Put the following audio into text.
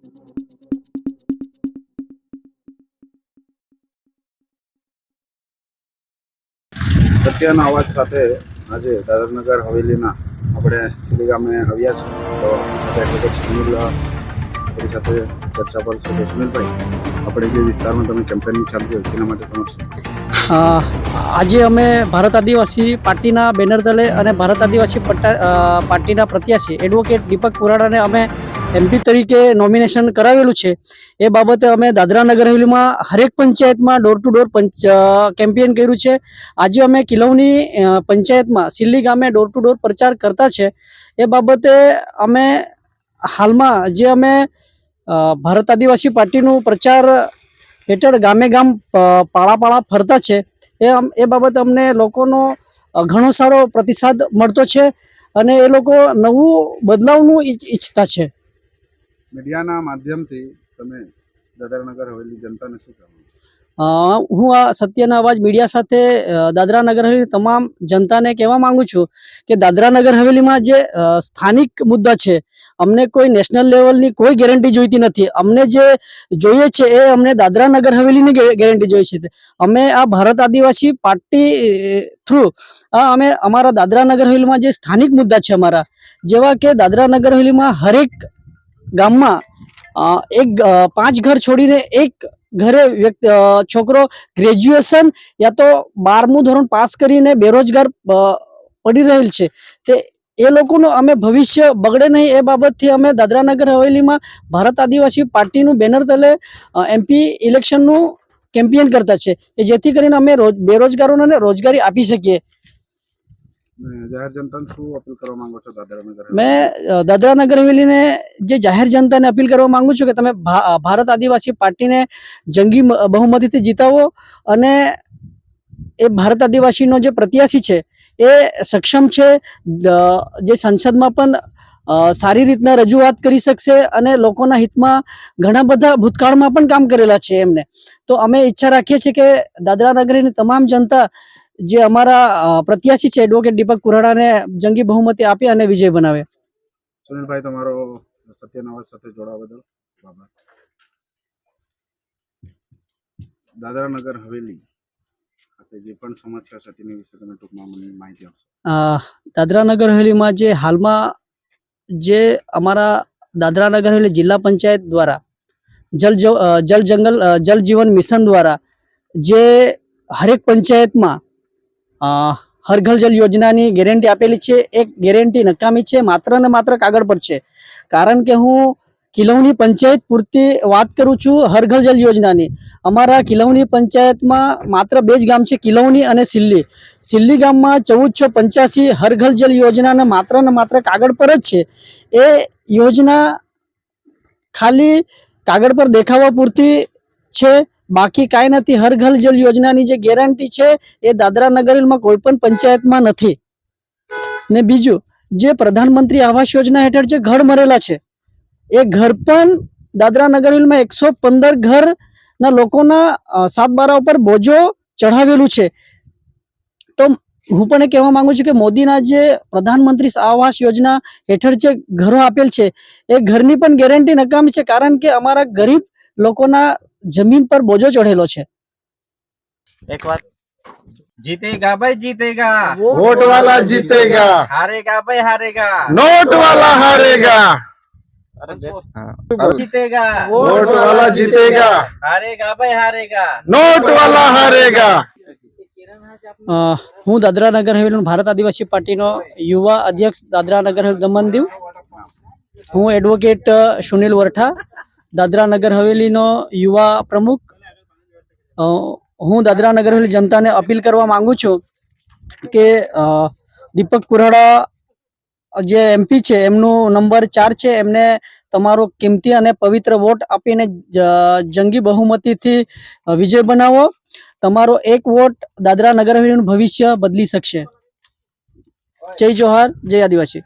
સત્યના અવાજ સાથે આજે દાદરાનગર હવેલીના આપણે સિલી ગામે આવ્યા છે. તો એડવોકેટ સુનિલ આપણી સાથે ચર્ચા પર છે. તો સુનિલભાઈ, આપણે જે વિસ્તારમાં તમે કેમ્પેનિંગ ચાલુ હોય તેના માટે તમારું આજે અમે ભારત આદિવાસી પાર્ટીના બેનર તલે અને ભારત આદિવાસી પાર્ટીના પ્રત્યાશી એડવોકેટ દીપક પુરાણાને અમે એમપી તરીકે નોમિનેશન કરાવેલું છે. એ બાબતે અમે દાદરાનગર હવેલીમાં હરેક પંચાયતમાં ડોર ટુ ડોર કેમ્પેન કર્યું છે. આજે અમે કિલવની પંચાયતમાં સિલ્લી ગામે ડોર ટુ ડોર પ્રચાર કરતા છે. એ બાબતે અમે હાલમાં જે અમે ભારત આદિવાસી પાર્ટીનું પ્રચાર હેઠળ ગામે ગામ પાળા ફરતા છે. એ બાબતે અમને લોકોનો ઘણો સારો પ્રતિસાદ મળતો છે અને એ લોકો નવું બદલાવનું ઈચ્છતા છે. મીડિયાના માધ્યમથી તમે દાદરાનગર હવેલી જનતાને શું કહેવાનું? હું આ સત્યના અવાજ મીડિયા સાથે દાદરાનગર હવેલી તમામ જનતાને કહેવા માંગુ છું કે દાદરાનગર હવેલીમાં જે સ્થાનિક મુદ્દા છે, અમને કોઈ નેશનલ લેવલની કોઈ ગેરંટી જોઈતી નથી. અમને જે જોઈએ છે એ અમને દાદરાનગર હવેલીની ગેરંટી જોઈએ છે. અમે આ ભારત આદિવાસી પાર્ટી થ્રુ અમે અમારા દાદરાનગર હવેલીમાં જે સ્થાનિક મુદ્દા છે અમારા, જેવા કે દાદરાનગર હવેલીમાં હરેક ગામમાં 5 ઘર છોડીને એક ઘરે છોકરો ગ્રેજ્યુએશન યા તો 12મું ધોરણ પાસ કરીને બેરોજગાર પડી રહેલ છે. તે એ લોકોનું અમે ભવિષ્ય બગડે નહીં એ બાબતથી અમે દાદરાનગર હવેલીમાં ભારત આદિવાસી પાર્ટીનું બેનર તલે એમપી ઇલેક્શનનું કેમ્પેન કરતા છે કે જેથી કરીને અમે બેરોજગારોને રોજગારી આપી શકીએ. જાહેર જનતાને શું અપીલ કરવા માંગો છો દાદરાનગર? મેં દાદરાનગર હવેલીને જે જાહેર જનતાને અપીલ કરવા માંગુ છું કે તમે ભારત આદિવાસી પાર્ટીને જંગી બહુમતીથી જીતાવો અને એ ભારત આદિવાસીનો જે પ્રત્યાશી છે એ સક્ષમ છે, જે સંસદમાં પણ સારી રીતના રજૂઆત કરી શકશે અને લોકોના હિતમાં ઘણા બધા ભૂતકાળમાં પણ કામ કરેલા છે એમને. તો અમે ઈચ્છા રાખીએ છીએ કે દાદરાનગરની તમામ જનતા જે અમારા પ્રત્યાશી છે એડવોકેટ દીપક પુરાણાને જંગી બહુમતી આપી અને વિજય બનાવે. સુનિલભાઈ, તમારો સત્યના અવાજ સાથે જોડાવા બદલ આભાર. દાદરાનગર હવેલી જે પણ સમસ્યા છે તેની વિશે તમે ટૂંકમાં મને માહિતી આપશો? દાદરાનગર હવેલીમાં જે હાલમાં જે અમારા દાદરાનગર હવેલી જિલ્લા પંચાયત દ્વારા જલ જીવન મિશન દ્વારા જે હરેક પંચાયતમાં હર ઘર જલ યોજનાની ગેરંટી આપેલી છે. એક ગેરંટી નકામી છે, માત્ર ને માત્ર કાગળ પર છે. કારણ કે હું કિલવની પંચાયત પૂરતી વાત કરું છું. હર ઘર જલ યોજનાની અમારા કિલવની પંચાયતમાં માત્ર 2 જ ગામ છે, કિલવની અને સિલ્લી ગામમાં 1485 હર ઘર જલ યોજનાના માત્ર ને માત્ર કાગળ પર જ છે. એ યોજના ખાલી કાગળ પર દેખાવા પૂરતી છે, બાકી કાંઈ નથી. હર ઘર જલ યોજનાની જે ગેરંટી છે એ દાદરાનગરમાં કોઈ પણ પંચાયતમાં નથી. ને બીજું, જે પ્રધાનમંત્રી આવાસ યોજના હેઠળ જે ઘર મળેલા છે એ ઘર પણ દાદરાનગરમાં 115 ઘરના લોકોના સાત બારા ઉપર બોજો ચઢાવેલું છે. તો હું પણ એ કહેવા માંગુ છું કે મોદીના જે પ્રધાનમંત્રી આવાસ યોજના હેઠળ જે ઘરો આપેલ છે એ ઘરની પણ ગેરંટી નકામી છે, કારણ કે અમારા ગરીબ લોકોના જમીન પર બોજો ચઢેલો છે. एक बार जीतेगा भाई जीतेगा, वोट वाला जीतेगा, हारेगा भाई हारेगा, नोट वाला हारेगा, जीतेगा वोट वाला जीतेगा, हारेगा भाई हारेगा, नोट वाला हारेगा. હું દાદરાનગર હવેલીનો ભારત આદિવાસી પાર્ટીનો યુવા અધ્યક્ષ દાદરાનગર હવેલી દમણ-દીવ. હું એડવોકેટ સુનિલ વરઠા, દાદરાનગર હવેલીનો યુવા પ્રમુખ. હું દાદરાનગર હવેલી જનતાને અપીલ કરવા માંગુ છું કે દીપક પુરાણા જે એમપી છે એમનું નંબર 4 છે, એમને તમારો કિંમતી અને પવિત્ર વોટ આપીને જંગી બહુમતીથી વિજય બનાવો. તમારો એક વોટ દાદરાનગર હવેલીનું ભવિષ્ય બદલી શકશે. જય જોહાર, જય આદિવાસી.